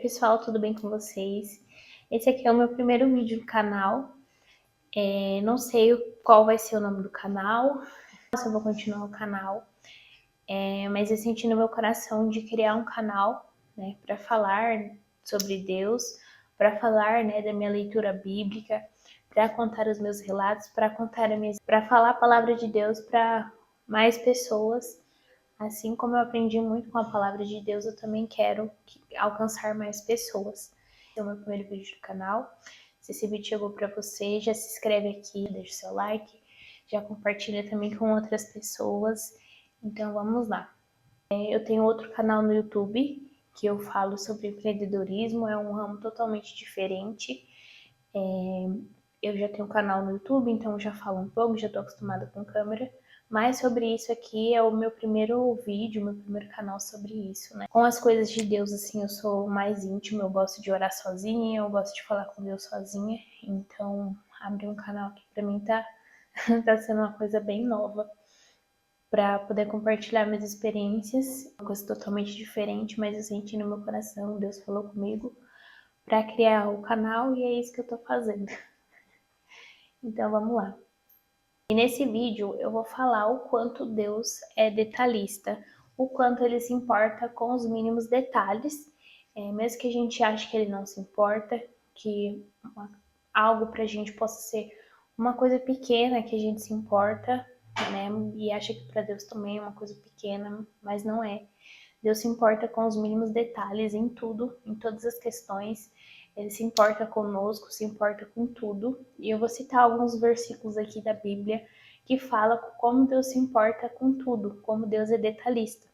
pessoal, tudo bem com vocês? Esse aqui é o meu primeiro vídeo no canal. Não sei qual vai ser o nome do canal, se eu vou continuar o canal, mas eu senti no meu coração de criar um canal, né, para falar sobre Deus, para falar, né, da minha leitura bíblica, para contar os meus relatos, para falar a palavra de Deus para mais pessoas. Assim como eu aprendi muito com a palavra de Deus, eu também quero alcançar mais pessoas. Esse é o meu primeiro vídeo do canal. Se esse vídeo chegou para você, já se inscreve aqui, deixa o seu like, já compartilha também com outras pessoas. Então vamos lá. Eu tenho outro canal no YouTube que eu falo sobre empreendedorismo, é um ramo totalmente diferente. Eu já tenho um canal no YouTube, então já falo um pouco, já estou acostumada com câmera. Mas sobre isso aqui é o meu primeiro vídeo, meu primeiro canal sobre isso, né? Com as coisas de Deus, assim, eu sou mais íntima, eu gosto de orar sozinha, eu gosto de falar com Deus sozinha. Então, abrir um canal aqui pra mim tá sendo uma coisa bem nova. Pra poder compartilhar minhas experiências, uma coisa totalmente diferente, mas eu senti no meu coração, Deus falou comigo pra criar o canal e é isso que eu tô fazendo. Então, vamos lá. E nesse vídeo eu vou falar o quanto Deus é detalhista, o quanto ele se importa com os mínimos detalhes, mesmo que a gente ache que ele não se importa, que algo pra gente possa ser uma coisa pequena que a gente se importa, né? E acha que para Deus também é uma coisa pequena, mas não é. Deus se importa com os mínimos detalhes em tudo, em todas as questões. Ele se importa conosco, se importa com tudo. E eu vou citar alguns versículos aqui da Bíblia que falam como Deus se importa com tudo, como Deus é detalhista.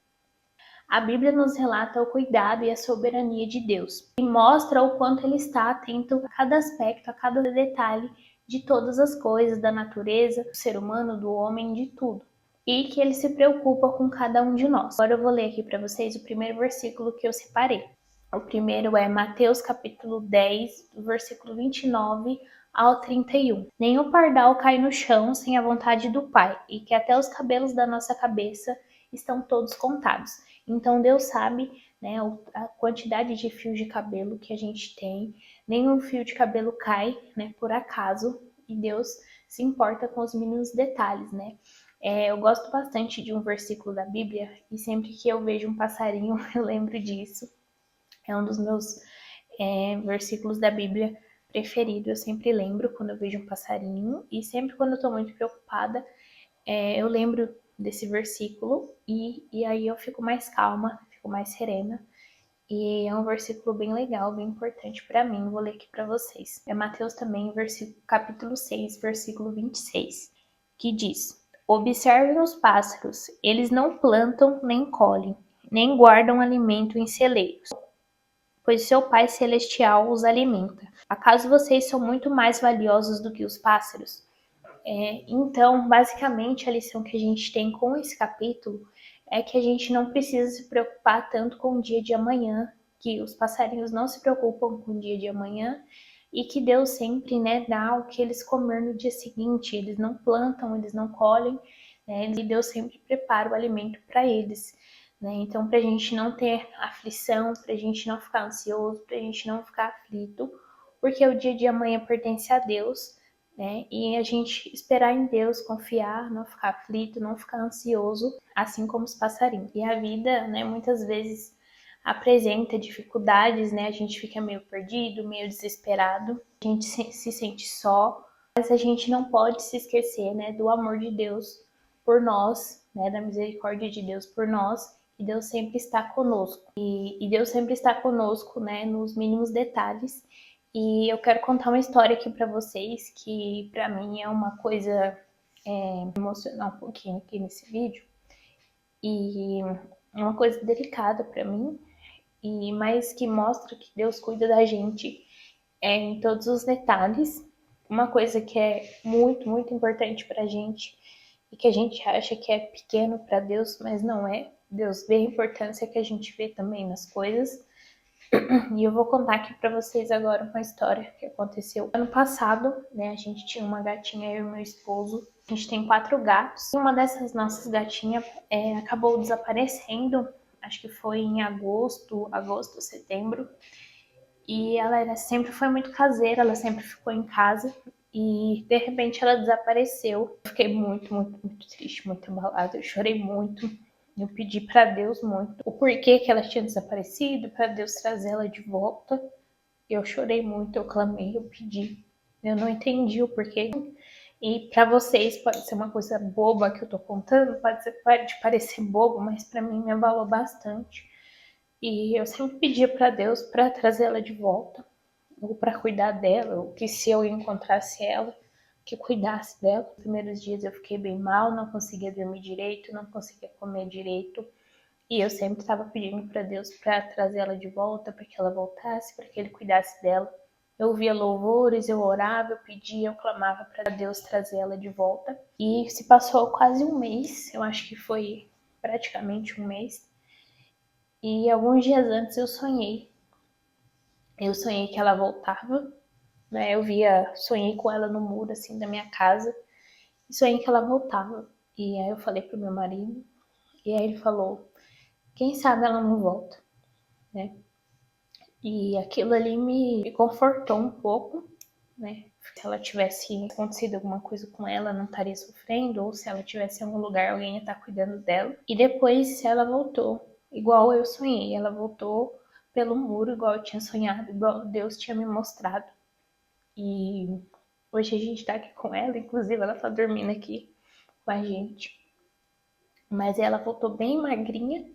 A Bíblia nos relata o cuidado e a soberania de Deus e mostra o quanto ele está atento a cada aspecto, a cada detalhe de todas as coisas, da natureza, do ser humano, do homem, de tudo. E que ele se preocupa com cada um de nós. Agora eu vou ler aqui para vocês o primeiro versículo que eu separei. O primeiro é Mateus capítulo 10, do versículo 29 ao 31. Nenhum pardal cai no chão sem a vontade do Pai, e que até os cabelos da nossa cabeça estão todos contados. Então Deus sabe, né, a quantidade de fios de cabelo que a gente tem. Nenhum fio de cabelo cai, né, por acaso, e Deus se importa com os mínimos detalhes, né? Eu gosto bastante de um versículo da Bíblia e sempre que eu vejo um passarinho eu lembro disso. É um dos meus versículos da Bíblia preferido. Eu sempre lembro quando eu vejo um passarinho e sempre quando eu estou muito preocupada, eu lembro desse versículo e aí eu fico mais calma, fico mais serena. E é um versículo bem legal, bem importante para mim. Vou ler aqui para vocês. É Mateus também, capítulo 6, versículo 26, que diz: Observem os pássaros, eles não plantam nem colhem, nem guardam alimento em celeiros, pois seu Pai Celestial os alimenta. Acaso vocês são muito mais valiosos do que os pássaros? Então, basicamente, a lição que a gente tem com esse capítulo é que a gente não precisa se preocupar tanto com o dia de amanhã, que os passarinhos não se preocupam com o dia de amanhã e que Deus sempre, né, dá o que eles comer no dia seguinte. Eles não plantam, eles não colhem, né, e Deus sempre prepara o alimento para eles. Né? Então, para a gente não ter aflição, para a gente não ficar ansioso, para a gente não ficar aflito, porque o dia de amanhã pertence a Deus, né? E a gente esperar em Deus, confiar, não ficar aflito, não ficar ansioso, assim como os passarinhos. E a vida, né, muitas vezes apresenta dificuldades, né? A gente fica meio perdido, meio desesperado, a gente se sente só, mas a gente não pode se esquecer, né, do amor de Deus por nós, né, da misericórdia de Deus por nós, e Deus sempre está conosco. E Deus sempre está conosco, né, nos mínimos detalhes. E eu quero contar uma história aqui para vocês que para mim é uma coisa emocionar um pouquinho aqui nesse vídeo e é uma coisa delicada para mim e mais que mostra que Deus cuida da gente em todos os detalhes. Uma coisa que é muito, muito importante pra gente e que a gente acha que é pequeno para Deus, mas não é. Deus vê a importância que a gente vê também nas coisas. E eu vou contar aqui para vocês agora uma história que aconteceu ano passado, né? A gente tinha uma gatinha, eu e meu esposo. A gente tem 4 gatos. E uma dessas nossas gatinhas acabou desaparecendo. Acho que foi em agosto, setembro. E ela sempre foi muito caseira, ela sempre ficou em casa. E de repente ela desapareceu. Eu fiquei muito, muito, muito triste, muito abalada. Eu chorei muito. Eu pedi para Deus muito o porquê que ela tinha desaparecido, para Deus trazer ela de volta. Eu chorei muito, eu clamei, eu pedi. Eu não entendi o porquê. E para vocês pode ser uma coisa boba que eu tô contando, pode parecer bobo, mas para mim me abalou bastante. E eu sempre pedia para Deus para trazer ela de volta, ou para cuidar dela, ou que se eu encontrasse ela, que cuidasse dela. Nos primeiros dias eu fiquei bem mal, não conseguia dormir direito, não conseguia comer direito. E eu sempre estava pedindo para Deus para trazer ela de volta, para que ela voltasse, para que ele cuidasse dela. Eu ouvia louvores, eu orava, eu pedia, eu clamava para Deus trazer ela de volta. E se passou quase um mês, eu acho que foi praticamente um mês. E alguns dias antes eu sonhei. Eu sonhei que ela voltava, né? Sonhei com ela no muro assim da minha casa e sonhei que ela voltava. E aí eu falei pro meu marido, e aí ele falou: "Quem sabe ela não volta", né? E aquilo ali me confortou um pouco, né? Se ela tivesse acontecido alguma coisa com ela, não estaria sofrendo, ou se ela tivesse em algum lugar, alguém ia estar cuidando dela. E depois ela voltou, igual eu sonhei, ela voltou pelo muro, igual eu tinha sonhado, igual Deus tinha me mostrado. E hoje a gente tá aqui com ela, inclusive ela tá dormindo aqui com a gente. Mas ela voltou bem magrinha,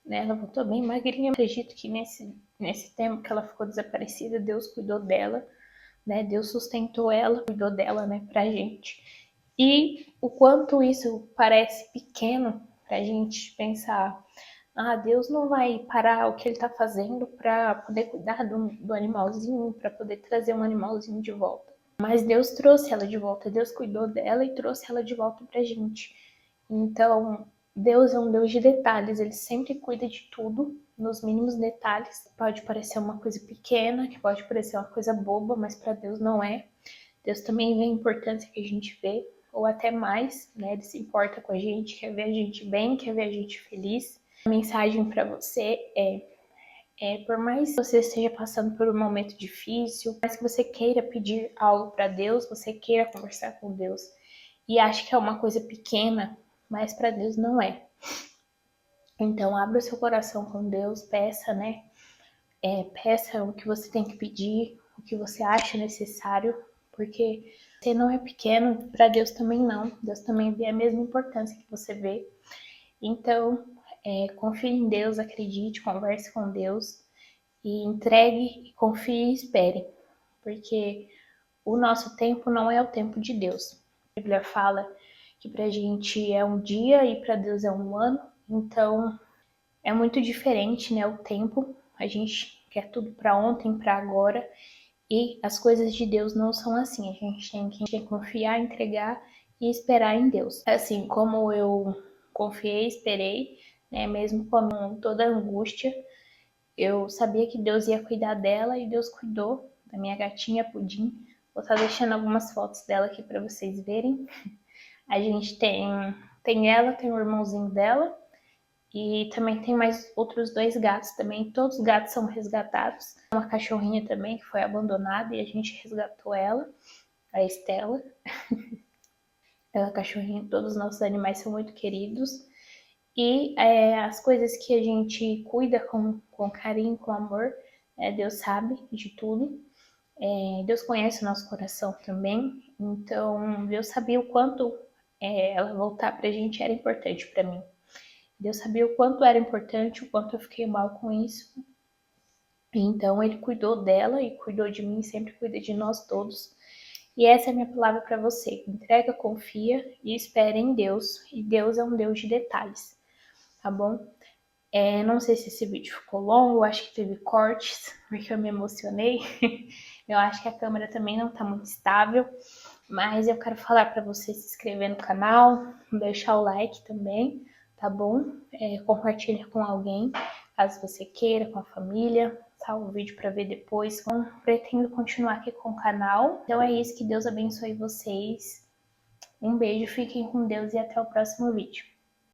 né? Ela voltou bem magrinha. Eu acredito que nesse tempo que ela ficou desaparecida, Deus cuidou dela, né? Deus sustentou ela, cuidou dela, né, pra gente. E o quanto isso parece pequeno pra gente pensar, ah, Deus não vai parar o que ele tá fazendo para poder cuidar do animalzinho, para poder trazer um animalzinho de volta. Mas Deus trouxe ela de volta, Deus cuidou dela e trouxe ela de volta pra gente. Então, Deus é um Deus de detalhes, ele sempre cuida de tudo, nos mínimos detalhes. Pode parecer uma coisa pequena, que pode parecer uma coisa boba, mas para Deus não é. Deus também vê a importância que a gente vê, ou até mais, né? Ele se importa com a gente, quer ver a gente bem, quer ver a gente feliz. A mensagem para você por mais que você esteja passando por um momento difícil, mais que você queira pedir algo para Deus, você queira conversar com Deus e acha que é uma coisa pequena, mas para Deus não é. Então, abra o seu coração com Deus, peça, né? Peça o que você tem que pedir, o que você acha necessário, porque você não é pequeno, para Deus também não. Deus também vê a mesma importância que você vê. Então, confie em Deus, acredite, converse com Deus e entregue, confie e espere, porque o nosso tempo não é o tempo de Deus. A Bíblia fala que para a gente é um dia e para Deus é um ano, então é muito diferente, né? O tempo, a gente quer tudo para ontem, para agora, e as coisas de Deus não são assim. A gente tem que confiar, entregar e esperar em Deus. Assim como eu confiei, esperei, né? Mesmo com toda a angústia, eu sabia que Deus ia cuidar dela e Deus cuidou da minha gatinha Pudim. Vou estar deixando algumas fotos dela aqui para vocês verem. A gente tem ela, tem o irmãozinho dela e também tem mais outros dois gatos também. Todos os gatos são resgatados. Uma cachorrinha também que foi abandonada e a gente resgatou ela, a Estela. A cachorrinha, todos os nossos animais são muito queridos. E as coisas que a gente cuida com carinho, com amor, Deus sabe de tudo. Deus conhece o nosso coração também. Então, Deus sabia o quanto ela voltar pra gente era importante para mim. Deus sabia o quanto era importante, o quanto eu fiquei mal com isso. Então, Ele cuidou dela e cuidou de mim, sempre cuida de nós todos. E essa é a minha palavra para você. Entrega, confia e espere em Deus. E Deus é um Deus de detalhes, tá bom? Não sei se esse vídeo ficou longo, acho que teve cortes, porque eu me emocionei. Eu acho que a câmera também não tá muito estável, mas eu quero falar para você se inscrever no canal, deixar o like também, tá bom? Compartilha com alguém, caso você queira, com a família. Salva o vídeo para ver depois. Então, pretendo continuar aqui com o canal. Então é isso, que Deus abençoe vocês. Um beijo, fiquem com Deus e até o próximo vídeo.